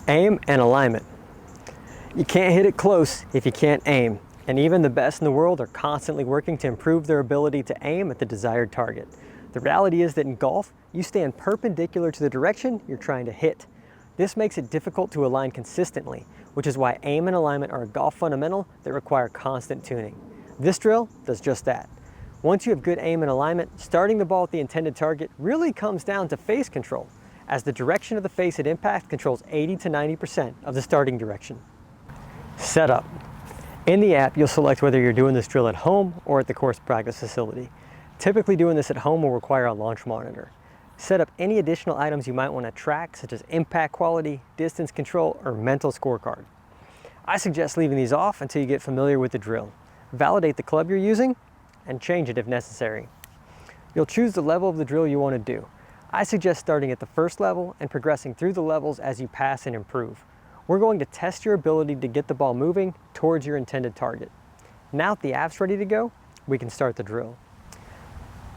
Aim and alignment. You can't hit it close if you can't aim, and even the best in the world are constantly working to improve their ability to aim at the desired target. The reality is that in golf, you stand perpendicular to the direction you're trying to hit. This makes it difficult to align consistently, which is why aim and alignment are a golf fundamental that require constant tuning. This drill does just that. Once you have good aim and alignment, starting the ball at the intended target really comes down to face control, as the direction of the face at impact controls 80 to 90% of the starting direction. Setup. In the app, you'll select whether you're doing this drill at home or at the course practice facility. Typically doing this at home will require a launch monitor. Set up any additional items you might want to track, such as impact quality, distance control, or mental scorecard. I suggest leaving these off until you get familiar with the drill. Validate the club you're using and change it if necessary. You'll choose the level of the drill you want to do. I suggest starting at the first level and progressing through the levels as you pass and improve. We're going to test your ability to get the ball moving towards your intended target. Now that the app's ready to go, we can start the drill.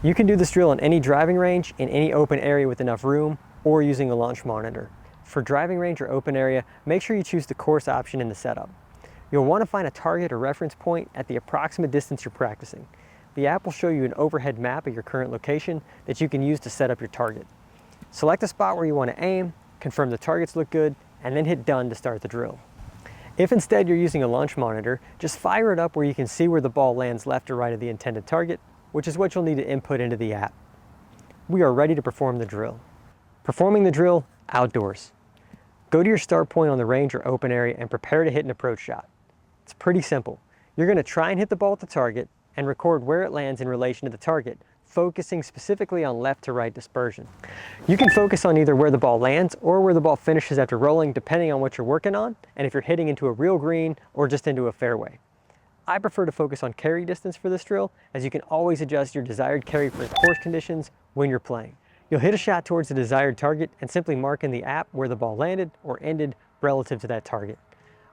You can do this drill in any driving range, in any open area with enough room, or using a launch monitor. For driving range or open area, make sure you choose the course option in the setup. You'll want to find a target or reference point at the approximate distance you're practicing. The app will show you an overhead map of your current location that you can use to set up your target. Select a spot where you want to aim, confirm the targets look good, and then hit done to start the drill. If instead you're using a launch monitor, just fire it up where you can see where the ball lands left or right of the intended target, which is what you'll need to input into the app. We are ready to perform the drill. Performing the drill outdoors. Go to your start point on the range or open area and prepare to hit an approach shot. It's pretty simple. You're going to try and hit the ball at the target and record where it lands in relation to the target, focusing specifically on left to right dispersion. You can focus on either where the ball lands or where the ball finishes after rolling, depending on what you're working on and if you're hitting into a real green or just into a fairway. I prefer to focus on carry distance for this drill, as you can always adjust your desired carry for course conditions when you're playing. You'll hit a shot towards the desired target and simply mark in the app where the ball landed or ended relative to that target.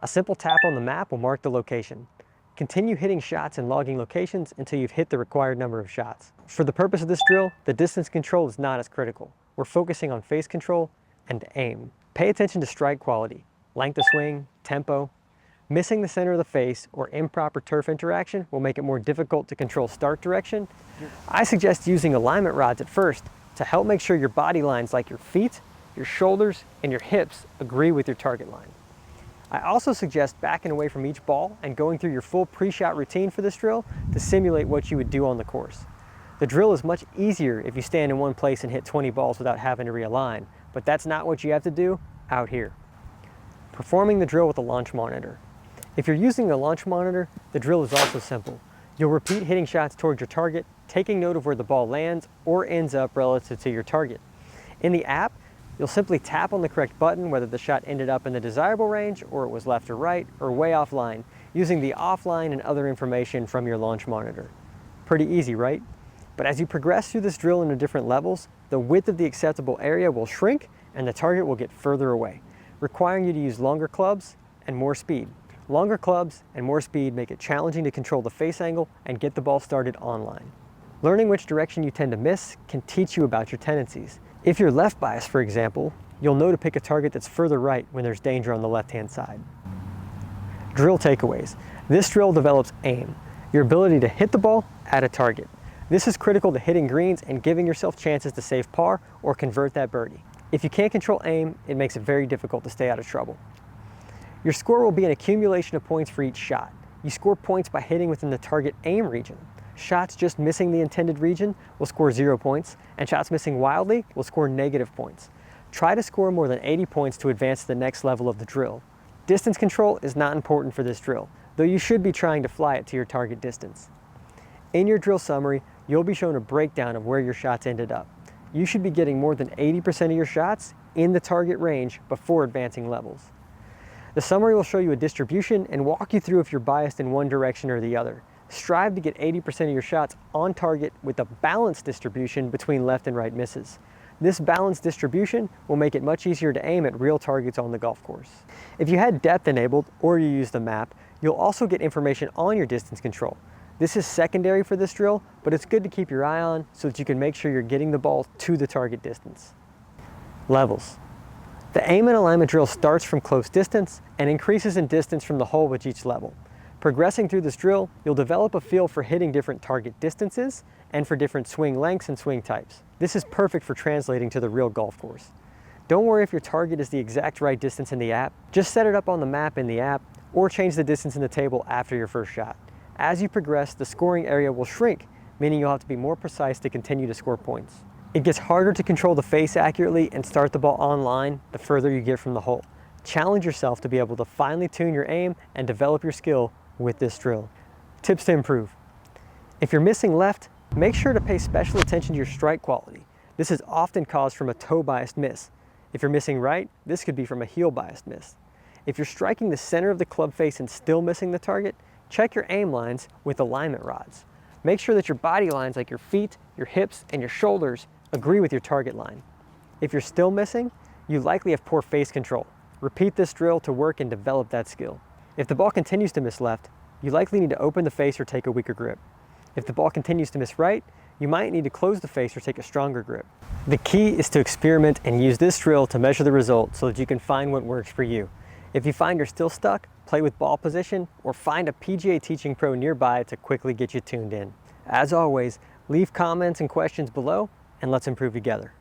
A simple tap on the map will mark the location. Continue hitting shots and logging locations until you've hit the required number of shots. For the purpose of this drill, the distance control is not as critical. We're focusing on face control and aim. Pay attention to strike quality, length of swing, tempo. Missing the center of the face or improper turf interaction will make it more difficult to control start direction. I suggest using alignment rods at first to help make sure your body lines like your feet, your shoulders, and your hips agree with your target line. I also suggest backing away from each ball and going through your full pre-shot routine for this drill to simulate what you would do on the course. The drill is much easier if you stand in one place and hit 20 balls without having to realign, but that's not what you have to do out here. Performing the drill with a launch monitor. If you're using a launch monitor, the drill is also simple. You'll repeat hitting shots towards your target, taking note of where the ball lands or ends up relative to your target. In the app, you'll simply tap on the correct button whether the shot ended up in the desirable range or it was left or right or way offline, using the offline and other information from your launch monitor. Pretty easy, right? But as you progress through this drill into different levels, the width of the acceptable area will shrink and the target will get further away, requiring you to use longer clubs and more speed. Longer clubs and more speed make it challenging to control the face angle and get the ball started online. Learning which direction you tend to miss can teach you about your tendencies. If you're left biased, for example, you'll know to pick a target that's further right when there's danger on the left-hand side. Drill takeaways. This drill develops aim, your ability to hit the ball at a target. This is critical to hitting greens and giving yourself chances to save par or convert that birdie. If you can't control aim, it makes it very difficult to stay out of trouble. Your score will be an accumulation of points for each shot. You score points by hitting within the target aim region. Shots just missing the intended region will score 0 points, and shots missing wildly will score negative points. Try to score more than 80 points to advance to the next level of the drill. Distance control is not important for this drill, though you should be trying to fly it to your target distance. In your drill summary, you'll be shown a breakdown of where your shots ended up. You should be getting more than 80% of your shots in the target range before advancing levels. The summary will show you a distribution and walk you through if you're biased in one direction or the other. Strive to get 80% of your shots on target with a balanced distribution between left and right misses. This balanced distribution will make it much easier to aim at real targets on the golf course. If you had depth enabled or you use the map, you'll also get information on your distance control. This is secondary for this drill, but it's good to keep your eye on so that you can make sure you're getting the ball to the target distance. Levels. The aim and alignment drill starts from close distance and increases in distance from the hole with each level. Progressing through this drill, you'll develop a feel for hitting different target distances and for different swing lengths and swing types. This is perfect for translating to the real golf course. Don't worry if your target is the exact right distance in the app. Just set it up on the map in the app or change the distance in the table after your first shot. As you progress, the scoring area will shrink, meaning you'll have to be more precise to continue to score points. It gets harder to control the face accurately and start the ball on line the further you get from the hole. Challenge yourself to be able to finely tune your aim and develop your skill with this drill. Tips to improve. If you're missing left, make sure to pay special attention to your strike quality. This is often caused from a toe-biased miss. If you're missing right, this could be from a heel-biased miss. If you're striking the center of the club face and still missing the target, check your aim lines with alignment rods. Make sure that your body lines like your feet, your hips, and your shoulders agree with your target line. If you're still missing, you likely have poor face control. Repeat this drill to work and develop that skill. If the ball continues to miss left, you likely need to open the face or take a weaker grip. If the ball continues to miss right, you might need to close the face or take a stronger grip. The key is to experiment and use this drill to measure the result so that you can find what works for you. If you find you're still stuck, play with ball position or find a PGA teaching pro nearby to quickly get you tuned in. As always, leave comments and questions below and let's improve together.